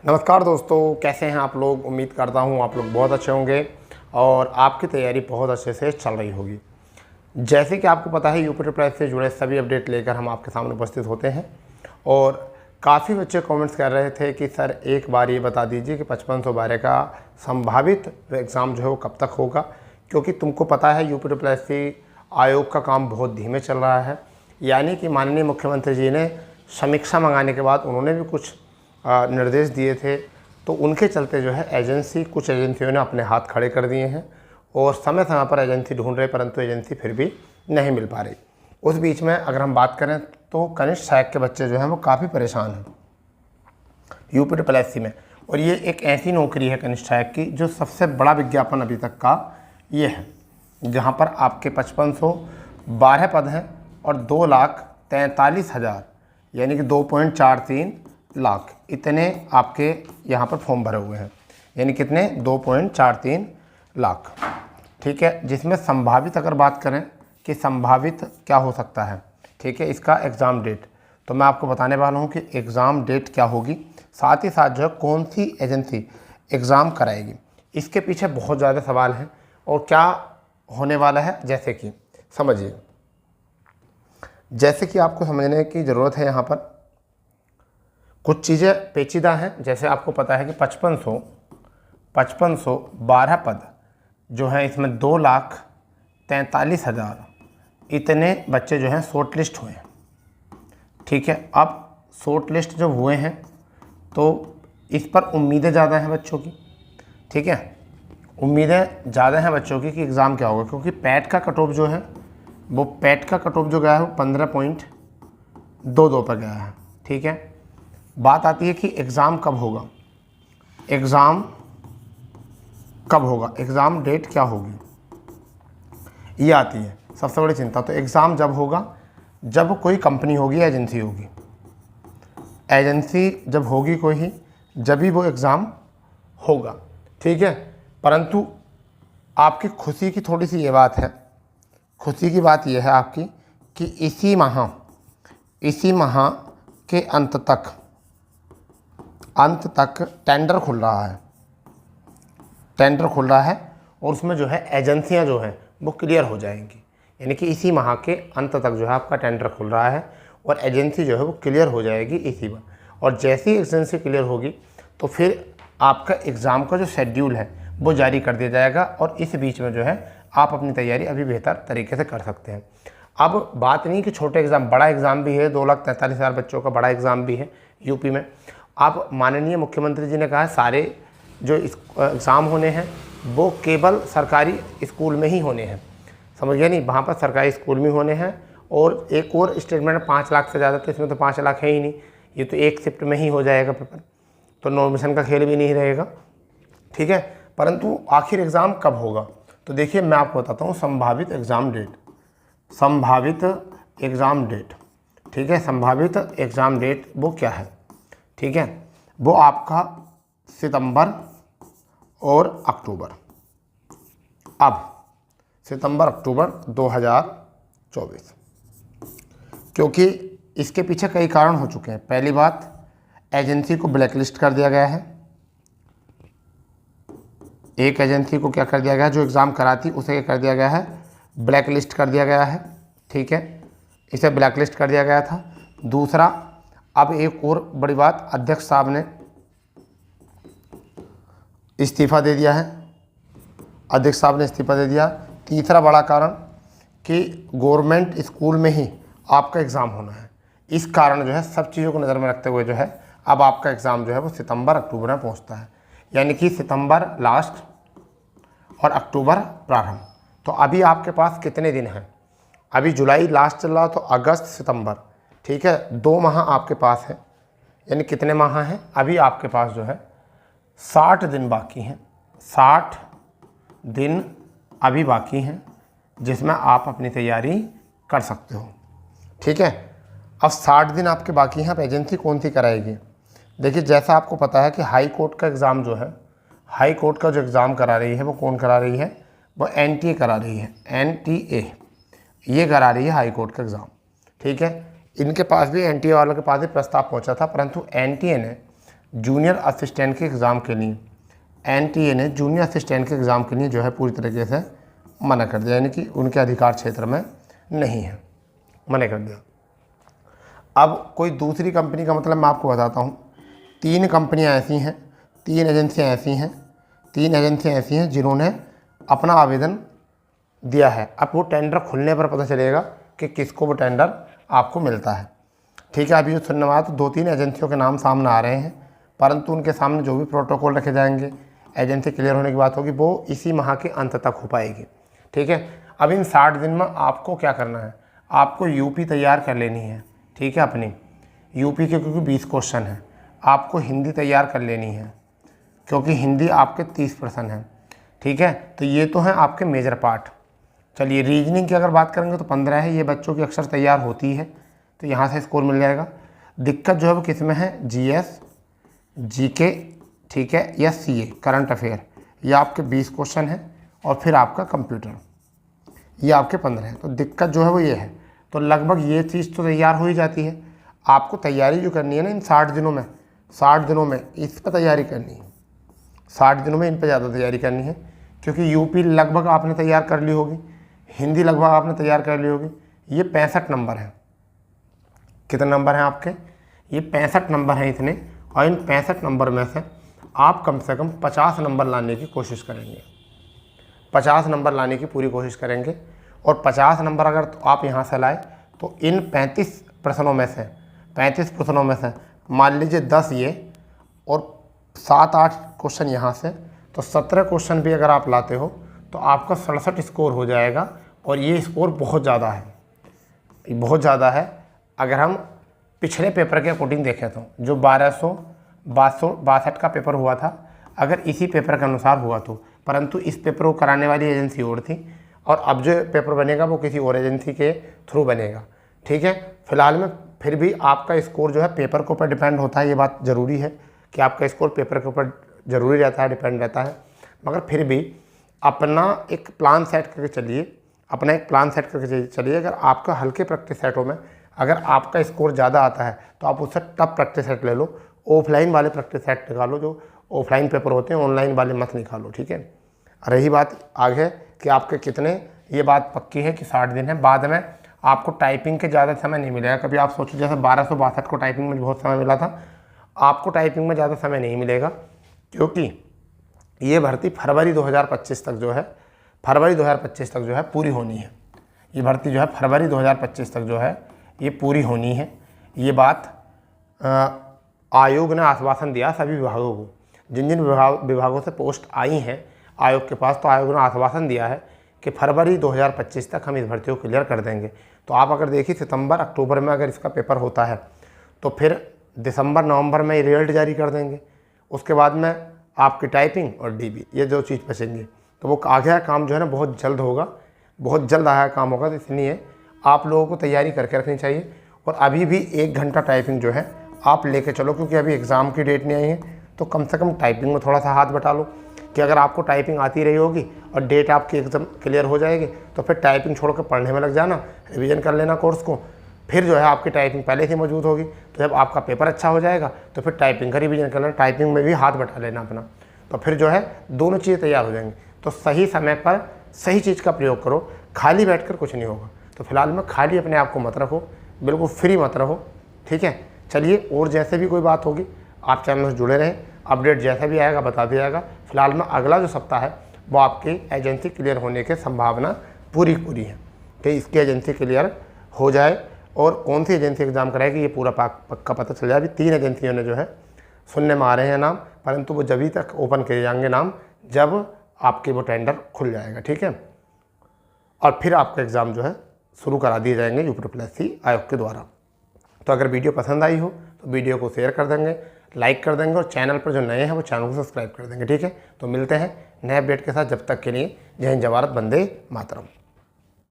नमस्कार दोस्तों, कैसे हैं आप लोग। उम्मीद करता हूं आप लोग बहुत अच्छे होंगे और आपकी तैयारी बहुत अच्छे से चल रही होगी। जैसे कि आपको पता है, यूपी ट्रिपल एस से जुड़े सभी अपडेट लेकर हम आपके सामने उपस्थित होते हैं। और काफ़ी बच्चे कमेंट्स कर रहे थे कि सर एक बार ये बता दीजिए कि 5512 का संभावित एग्ज़ाम जो है वो कब तक होगा, क्योंकि तुमको पता है यूपी ट्रिपल एस आयोग का काम बहुत धीमे चल रहा है। यानी कि माननीय मुख्यमंत्री जी ने समीक्षा मंगाने के बाद उन्होंने भी कुछ निर्देश दिए थे, तो उनके चलते जो है कुछ एजेंसियों ने अपने हाथ खड़े कर दिए हैं और समय समय पर एजेंसी ढूंढ रहे, परंतु एजेंसी फिर भी नहीं मिल पा रही। उस बीच में अगर हम बात करें तो कनिष्ठ सहायक के बच्चे जो हैं वो काफ़ी परेशान हैं यूपी ट्रिपल एस में। और ये एक ऐसी नौकरी है कनिष्ठ सहायक की जो सबसे बड़ा विज्ञापन अभी तक का ये है, जहाँ पर आपके 5512 पद हैं और 2,43,000 यानी कि 2.43 लाख इतने आपके यहाँ पर फॉर्म भरे हुए हैं। यानी कितने? 2.43 लाख। ठीक है, जिसमें संभावित अगर बात करें कि संभावित क्या हो सकता है, ठीक है, इसका एग्ज़ाम डेट तो मैं आपको बताने वाला हूँ कि एग्ज़ाम डेट क्या होगी, साथ ही साथ जो है कौन सी एजेंसी एग्ज़ाम कराएगी। इसके पीछे बहुत ज़्यादा सवाल हैं और क्या होने वाला है, जैसे कि समझिए, जैसे कि आपको समझने की ज़रूरत है। यहाँ पर कुछ चीज़ें पेचीदा हैं। जैसे आपको पता है कि 5512 पद जो हैं, इसमें 2,43,000 इतने बच्चे जो हैं शॉर्ट लिस्ट हुए हैं। ठीक है, अब शॉर्ट लिस्ट जब हुए हैं तो इस पर उम्मीदें ज़्यादा हैं बच्चों की। ठीक है, उम्मीदें ज़्यादा हैं बच्चों की कि एग्ज़ाम क्या होगा, क्योंकि पैट का कट ऑफ जो है वो जो गया है वो 15.22 पर गया है। ठीक है, बात आती है कि एग्ज़ाम कब होगा, एग्ज़ाम डेट क्या होगी, ये आती है सबसे बड़ी चिंता। तो एग्ज़ाम जब होगा जब कोई कंपनी होगी, एजेंसी होगी, एजेंसी जब होगी कोई ही, जब ही वो एग्ज़ाम होगा। ठीक है, परंतु आपकी खुशी की थोड़ी सी ये बात है, खुशी की बात यह है आपकी कि इसी माह के अंत तक टेंडर खुल रहा है और उसमें जो है एजेंसियां जो हैं वो क्लियर हो जाएंगी। यानी कि इसी माह के अंत तक जो है आपका टेंडर खुल रहा है और एजेंसी जो है वो क्लियर हो जाएगी इसी बार। और जैसे ही एजेंसी क्लियर होगी तो फिर आपका एग्ज़ाम का जो शेड्यूल है वो जारी कर दिया जाएगा और इस बीच में जो है आप अपनी तैयारी अभी बेहतर तरीके से कर सकते हैं। अब बात नहीं कि छोटे एग्ज़ाम, बड़ा एग्ज़ाम भी है, 2,43,000 बच्चों का बड़ा एग्ज़ाम भी है यूपी में। अब माननीय मुख्यमंत्री जी ने कहा है सारे जो एग्ज़ाम होने हैं वो केवल सरकारी स्कूल में ही होने हैं। समझ गया नहीं, वहाँ पर सरकारी स्कूल में होने हैं। और एक और स्टेटमेंट 5 लाख से ज़्यादा, तो इसमें तो 5 लाख है ही नहीं, ये तो एक शिफ्ट में ही हो जाएगा पेपर, तो नॉमिनेशन का खेल भी नहीं रहेगा। ठीक है, परंतु आखिर एग्ज़ाम कब होगा, तो देखिए मैं आपको बताता हूँ संभावित एग्ज़ाम डेट। ठीक है, संभावित एग्ज़ाम डेट वो क्या है, ठीक है, वो आपका सितंबर और अक्टूबर। अब सितंबर अक्टूबर 2024, क्योंकि इसके पीछे कई कारण हो चुके हैं। पहली बात, एजेंसी को ब्लैकलिस्ट कर दिया गया है। एक एजेंसी को क्या कर दिया गया है, जो एग्ज़ाम कराती उसे क्या कर दिया गया है, ब्लैकलिस्ट कर दिया गया है। ठीक है, इसे ब्लैकलिस्ट कर दिया गया था। दूसरा, अब एक और बड़ी बात, अध्यक्ष साहब ने इस्तीफ़ा दे दिया है। तीसरा बड़ा कारण कि गवर्नमेंट स्कूल में ही आपका एग्ज़ाम होना है। इस कारण जो है सब चीज़ों को नज़र में रखते हुए जो है अब आपका एग्ज़ाम जो है वो सितंबर अक्टूबर में पहुंचता है। यानी कि सितंबर लास्ट और अक्टूबर प्रारंभ। तो अभी आपके पास कितने दिन हैं, अभी जुलाई लास्ट चल रहा, तो अगस्त सितंबर, ठीक है, 2 माह आपके पास है। यानी कितने माह हैं, अभी आपके पास जो है 60 दिन बाकी हैं, 60 दिन अभी बाकी हैं, जिसमें आप अपनी तैयारी कर सकते हो। ठीक है, अब 60 दिन आपके बाकी हैं। अब एजेंसी कौन सी कराएगी, देखिए जैसा आपको पता है कि हाई कोर्ट का एग्ज़ाम जो है, हाई कोर्ट का जो एग्ज़ाम करा रही है वो कौन करा रही है, वो NTA करा रही है। NTA ये करा रही है हाई कोर्ट का एग्ज़ाम। ठीक है, इनके पास भी NTA वालों के पास भी प्रस्ताव पहुंचा था, परंतु NTA ने जूनियर असिस्टेंट के एग्ज़ाम के लिए NTA ने जूनियर असिस्टेंट के एग्ज़ाम के लिए जो है पूरी तरीके से मना कर दिया, यानी कि उनके अधिकार क्षेत्र में नहीं है, मना कर दिया। अब कोई दूसरी कंपनी का मतलब मैं आपको बताता हूँ। 3 कंपनियाँ ऐसी हैं, 3 एजेंसियाँ ऐसी हैं जिन्होंने अपना आवेदन दिया है। अब वो टेंडर खुलने पर पता चलेगा कि किसको वो टेंडर आपको मिलता है, ठीक है। अभी जो सुनने वाला तो 2-3 एजेंसियों के नाम सामने आ रहे हैं, परंतु उनके सामने जो भी प्रोटोकॉल रखे जाएंगे, एजेंसी क्लियर होने की बात होगी, वो इसी माह के अंत तक हो पाएगी, ठीक है। अब इन 60 दिन में आपको क्या करना है, आपको यूपी तैयार कर लेनी है, ठीक है। अपनी यूपी के क्योंकि 20 क्वेश्चन हैं, आपको हिंदी तैयार कर लेनी है क्योंकि हिंदी आपके 30% है, ठीक है। तो ये तो हैं आपके मेजर पार्ट। चलिए रीजनिंग की अगर बात करेंगे तो 15 है, ये बच्चों की अक्सर तैयार होती है, तो यहाँ से स्कोर मिल जाएगा। दिक्कत जो है वो किस में है, GS, GK, ठीक है, या CA करंट अफेयर, ये आपके 20 क्वेश्चन है, और फिर आपका कंप्यूटर, ये आपके 15 है। तो दिक्कत जो है वो ये है। तो लगभग ये चीज़ तो तैयार हो ही जाती है। आपको तैयारी जो करनी है ना इन 60 दिनों में इस पर तैयारी करनी है, 60 दिनों में इन पर ज़्यादा तैयारी करनी है, क्योंकि यूपी लगभग आपने तैयार कर ली होगी, हिंदी लगभग आपने तैयार कर ली होगी। ये 65 नंबर हैं। कितने नंबर हैं आपके, ये 65 नंबर हैं इतने, और इन 65 नंबर में से आप कम से कम 50 नंबर लाने की कोशिश करेंगे, 50 नंबर लाने की पूरी कोशिश करेंगे। और 50 नंबर अगर तो आप यहाँ से लाए तो इन 35 प्रश्नों में से मान लीजिए 10 ये और 7-8 क्वेश्चन यहाँ से, तो 17 क्वेश्चन भी अगर आप लाते हो तो आपका 67 स्कोर हो जाएगा। और ये स्कोर बहुत ज़्यादा है, अगर हम पिछले पेपर के अकॉर्डिंग देखें तो जो 1262 का पेपर हुआ था, अगर इसी पेपर के अनुसार हुआ तो, परंतु इस पेपर को कराने वाली एजेंसी और थी, और अब जो पेपर बनेगा वो किसी और एजेंसी के थ्रू बनेगा, ठीक है। फिलहाल में फिर भी आपका स्कोर जो है पेपर के ऊपर डिपेंड होता है, ये बात ज़रूरी है कि आपका स्कोर पेपर के ऊपर ज़रूरी रहता है, डिपेंड रहता है। मगर फिर भी अपना एक प्लान सेट करके चलिए। अगर आपका हल्के प्रैक्टिस सेटों में अगर आपका स्कोर ज़्यादा आता है तो आप उससे टफ प्रैक्टिस सेट ले लो, ऑफलाइन वाले प्रैक्टिस सेट निकालो, जो ऑफलाइन पेपर होते हैं, ऑनलाइन वाले मत निकालो, ठीक है। रही बात आगे कि आपके कितने, ये बात पक्की है कि 60 दिन है। बाद में आपको टाइपिंग के ज़्यादा समय नहीं मिलेगा। कभी आप सोचो जैसे 1262 को टाइपिंग में बहुत समय मिला था, आपको टाइपिंग में ज़्यादा समय नहीं मिलेगा, क्योंकि ये भर्ती फरवरी 2025 तक जो है पूरी होनी है। ये भर्ती जो है फरवरी 2025 तक जो है ये पूरी होनी है। ये बात आयोग ने आश्वासन दिया सभी विभागों को, जिन जिन विभागों से पोस्ट आई हैं आयोग के पास, तो आयोग ने आश्वासन दिया है कि फरवरी 2025 तक हम इस भर्ती को क्लियर कर देंगे। तो आप अगर देखिए सितंबर अक्टूबर में अगर इसका पेपर होता है तो फिर दिसंबर नवंबर में रिजल्ट जारी कर देंगे। उसके बाद में आपकी टाइपिंग और DB, ये 2 चीज़ बचेंगी। तो वो आगे का काम जो है ना बहुत जल्द होगा, बहुत जल्द आया काम होगा। तो इसलिए आप लोगों को तैयारी करके रखनी चाहिए। और अभी भी 1 घंटा टाइपिंग जो है आप लेके चलो, क्योंकि अभी एग्ज़ाम की डेट नहीं आई है, तो कम से कम टाइपिंग में थोड़ा सा हाथ बटा लो कि अगर आपको टाइपिंग आती रही होगी और डेट आपकी एकदम क्लियर हो जाएगी तो फिर टाइपिंग छोड़ कर पढ़ने में लग जाना, रिवीजन कर लेना कोर्स को। फिर जो है आपकी टाइपिंग पहले से मौजूद होगी, तो जब आपका पेपर अच्छा हो जाएगा तो फिर टाइपिंग का रिवीजन कर लेना, टाइपिंग में भी हाथ बटा लेना अपना, तो फिर जो है दोनों चीज़ें तैयार हो जाएंगी। तो सही समय पर सही चीज़ का प्रयोग करो, खाली बैठकर कुछ नहीं होगा। तो फिलहाल में खाली अपने आप को मत रखो, बिल्कुल फ्री मत रहो, ठीक है। चलिए, और जैसे भी कोई बात होगी आप चैनल से जुड़े रहें, अपडेट जैसा भी आएगा बता दिया जाएगा। फिलहाल में अगला जो सप्ताह है वो आपकी एजेंसी क्लियर होने की संभावना पूरी है कि इसकी एजेंसी क्लियर हो जाए। और कौन सी एजेंसी एग्ज़ाम कराएगी ये पूरा पक्का पता चल जाए। अभी 3 एजेंसियों ने जो है सुनने में आ रहे हैं नाम, परंतु वो जब तक ओपन किए जाएंगे नाम जब आपके वो टेंडर खुल जाएगा, ठीक है। और फिर आपका एग्ज़ाम जो है शुरू करा दिए जाएंगे UPSC आयोग के द्वारा। तो अगर वीडियो पसंद आई हो तो वीडियो को शेयर कर देंगे, लाइक कर देंगे, और चैनल पर जो नए हैं वो चैनल को सब्सक्राइब कर देंगे, ठीक है। तो मिलते हैं नए अपडेट के साथ, जब तक के लिए जय हिंद, जय भारत, वंदे मातरम।